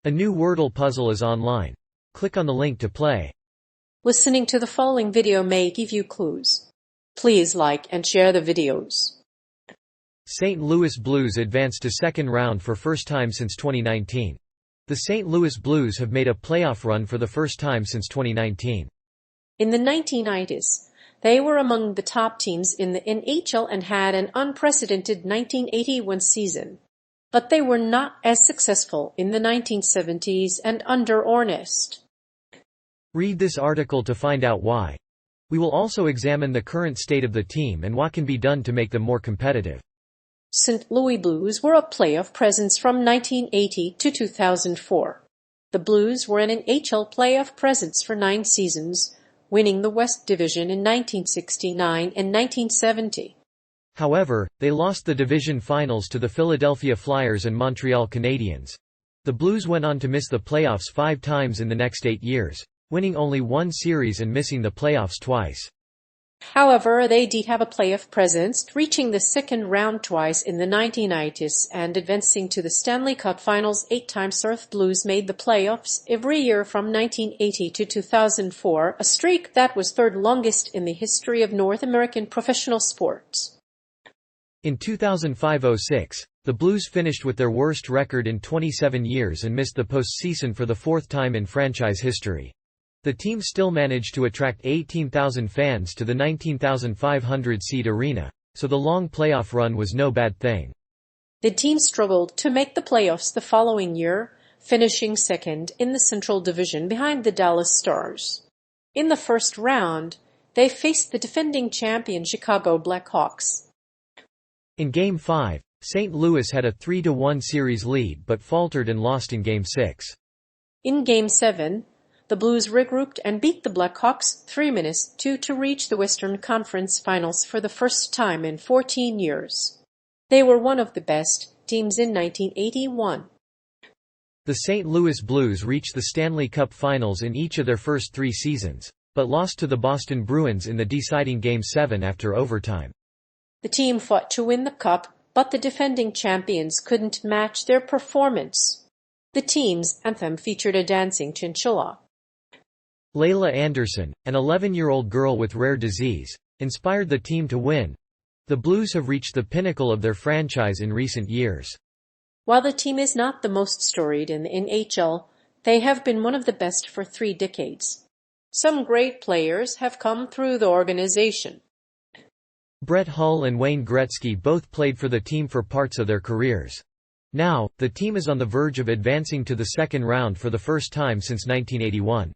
A new Wordle puzzle is online. Click on the link to play. Listening to the following video may give you clues. Please like and share the videos. St. Louis Blues advanced to second round for first time since 2019. The St. Louis Blues have made a playoff run for the first time since 2019. In the 1990s, they were among the top teams in the NHL and had an unprecedented 1981 season. But they were not as successful in the 1970s and under Ornest. Read this article to find out why. We will also examine the current state of the team and what can be done to make them more competitive. St. Louis Blues were a playoff presence from 1980 to 2004. The Blues were an NHL playoff presence for 9 seasons, winning the West Division in 1969 and 1970. However, they lost the division finals to the Philadelphia Flyers and Montreal Canadiens. The Blues went on to miss the playoffs 5 times in the next 8 years, winning only 1 series and missing the playoffs twice. However, they did have a playoff presence, reaching the second round twice in the 1990s and advancing to the Stanley Cup Finals 8 times. Earth Blues made the playoffs every year from 1980 to 2004, a streak that was third longest in the history of North American professional sports. In 2005-06, the Blues finished with their worst record in 27 years and missed the postseason for the 4th time in franchise history. The team still managed to attract 18,000 fans to the 19,500-seat arena, so the long playoff run was no bad thing. The team struggled to make the playoffs the following year, finishing second in the Central Division behind the Dallas Stars. In the first round, they faced the defending champion Chicago Blackhawks. In Game 5, St. Louis had a 3-1 series lead but faltered and lost in Game 6. In Game 7, the Blues regrouped and beat the Blackhawks 3-2 to reach the Western Conference Finals for the first time in 14 years. They were one of the best teams in 1981. The St. Louis Blues reached the Stanley Cup Finals in each of their first 3 seasons, but lost to the Boston Bruins in the deciding Game 7 after overtime. The team fought to win the cup, but the defending champions couldn't match their performance. The team's anthem featured a dancing chinchilla. Layla Anderson, an 11-year-old girl with rare disease, inspired the team to win. The Blues have reached the pinnacle of their franchise in recent years. While the team is not the most storied in the NHL, they have been one of the best for 3 decades. Some great players have come through the organization. Brett Hull and Wayne Gretzky both played for the team for parts of their careers. Now, the team is on the verge of advancing to the second round for the first time since 1981.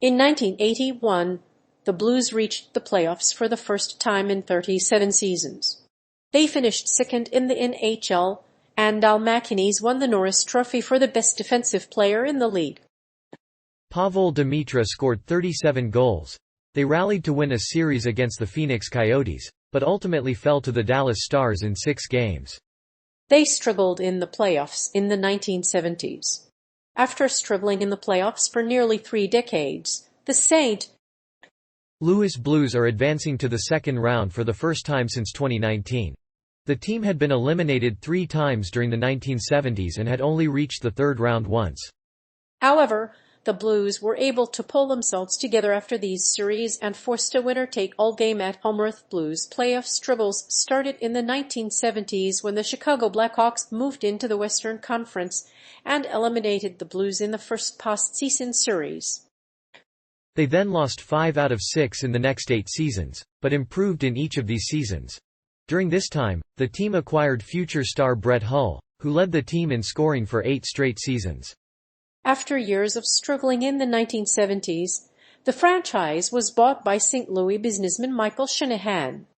In 1981, the Blues reached the playoffs for the first time in 37 seasons. They finished second in the NHL, and Al McInnes won the Norris Trophy for the best defensive player in the league. Pavol Demitra scored 37 goals. They rallied to win a series against the Phoenix Coyotes, but ultimately fell to the Dallas Stars in 6 games. They struggled in the playoffs in the 1970s. After struggling in the playoffs for nearly 3 decades, the St. Louis Blues are advancing to the second round for the first time since 2019. The team had been eliminated 3 times during the 1970s and had only reached the third round once. However, the Blues were able to pull themselves together after these series and forced a winner-take-all game at home. Earth Blues playoff struggles started in the 1970s when the Chicago Blackhawks moved into the Western Conference and eliminated the Blues in the first postseason series. They then lost 5 out of 6 in the next 8 seasons, but improved in each of these seasons. During this time, the team acquired future star Brett Hull, who led the team in scoring for 8 straight seasons. After years of struggling in the 1970s, the franchise was bought by St. Louis businessman Michael Shanahan.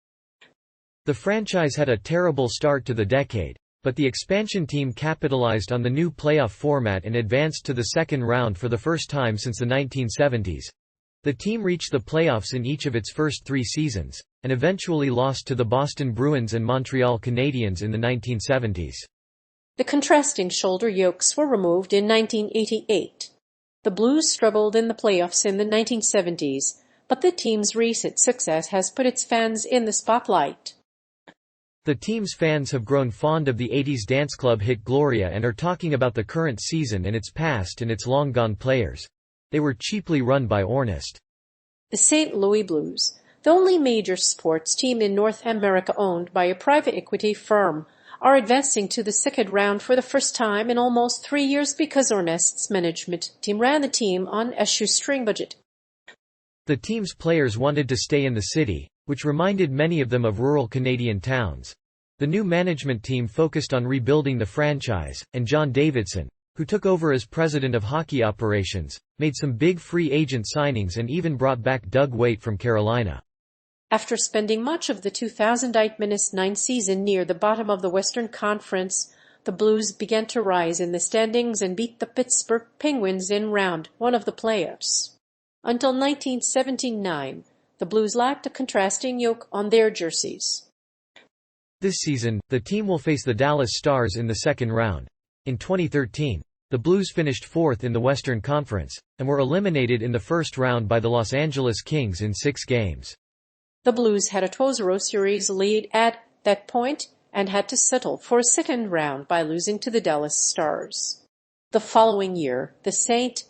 The franchise had a terrible start to the decade, but the expansion team capitalized on the new playoff format and advanced to the second round for the first time since the 1970s. The team reached the playoffs in each of its first 3 seasons, and eventually lost to the Boston Bruins and Montreal Canadiens in the 1970s. The contrasting shoulder yokes were removed in 1988. The Blues struggled in the playoffs in the 1970s, but the team's recent success has put its fans in the spotlight. The team's fans have grown fond of the 80s dance club hit Gloria and are talking about the current season and its past and its long-gone players. They were cheaply run by Ornest. The St. Louis Blues, the only major sports team in North America owned by a private equity firm, are advancing to the second round for the first time in almost 3 years because Ornest's management team ran the team on a shoestring budget. The team's players wanted to stay in the city, which reminded many of them of rural Canadian towns. The new management team focused on rebuilding the franchise, and John Davidson, who took over as president of hockey operations, made some big free agent signings and even brought back Doug Weight from Carolina. After spending much of the 2008-9 season near the bottom of the Western Conference, the Blues began to rise in the standings and beat the Pittsburgh Penguins in round one of the playoffs. Until 1979, the Blues lacked a contrasting yoke on their jerseys. This season, the team will face the Dallas Stars in the second round. In 2013, the Blues finished fourth in the Western Conference, and were eliminated in the first round by the Los Angeles Kings in 6 games. The Blues had a 2-0 series lead at that point and had to settle for a second round by losing to the Dallas Stars. The following year, the St.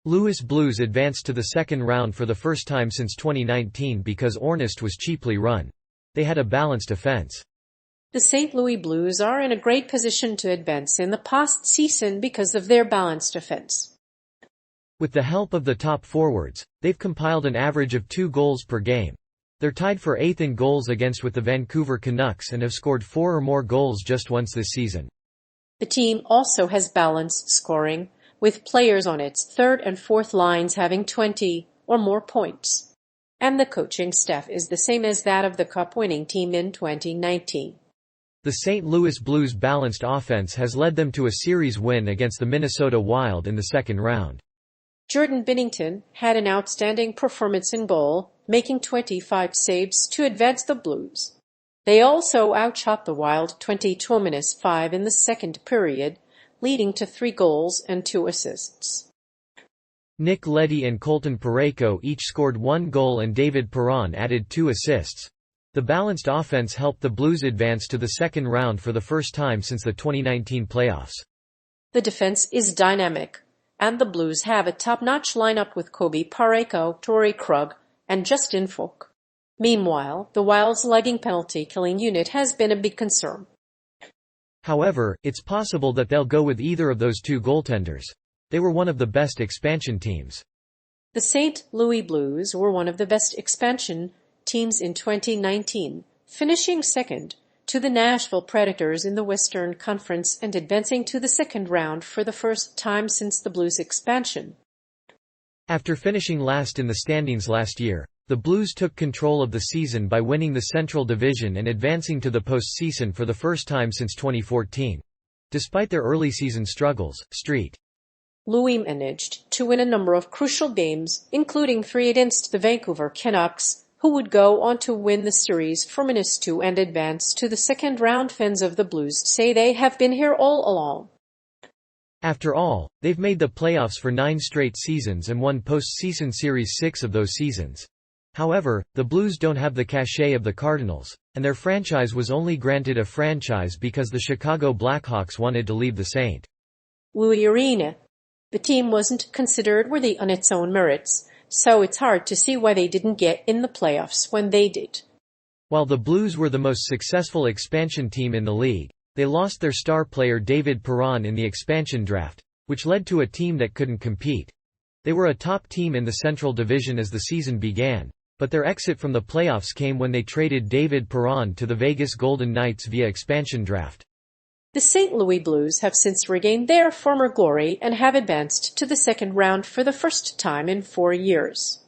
Louis Blues advanced to the second round for the first time since 2019 because Ornest was cheaply run. They had a balanced offense. The St. Louis Blues are in a great position to advance in the postseason because of their balanced offense. With the help of the top forwards, they've compiled an average of 2 goals per game. They're tied for 8th in goals against with the Vancouver Canucks and have scored 4 or more goals just once this season. The team also has balanced scoring, with players on its third and fourth lines having 20 or more points. And the coaching staff is the same as that of the Cup-winning team in 2019. The St. Louis Blues' balanced offense has led them to a series win against the Minnesota Wild in the second round. Jordan Binnington had an outstanding performance in goal, making 25 saves to advance the Blues. They also outshot the Wild 20-5 in the second period, leading to 3 goals and 2 assists. Nick Leddy and Colton Parayko each scored 1 goal and David Perron added 2 assists. The balanced offense helped the Blues advance to the second round for the first time since the 2019 playoffs. The defense is dynamic, and the Blues have a top-notch lineup with Kobe Parayko, Torrey Krug, and Justin Falk. Meanwhile, the Wild's lagging penalty-killing unit has been a big concern. However, it's possible that they'll go with either of those 2 goaltenders. They were one of the best expansion teams. The St. Louis Blues were one of the best expansion teams in 2019, finishing second to the Nashville Predators in the Western Conference and advancing to the second round for the first time since the Blues' expansion. After finishing last in the standings last year, the Blues took control of the season by winning the Central Division and advancing to the postseason for the first time since 2014. Despite their early season struggles, St. Louis managed to win a number of crucial games, including 3 against the Vancouver Canucks, who would go on to win the series for -2 and advance to the second round. Fans of the Blues say they have been here all along. After all, they've made the playoffs for 9 straight seasons and won postseason series 6 of those seasons. However, the Blues don't have the cachet of the Cardinals, and their franchise was only granted a franchise because the Chicago Blackhawks wanted to leave the St. Louis Arena. The team wasn't considered worthy on its own merits, so it's hard to see why they didn't get in the playoffs when they did. While the Blues were the most successful expansion team in the league, they lost their star player David Perron in the expansion draft, which led to a team that couldn't compete. They were a top team in the Central Division as the season began, but their exit from the playoffs came when they traded David Perron to the Vegas Golden Knights via expansion draft. The St. Louis Blues have since regained their former glory and have advanced to the second round for the first time in 4 years.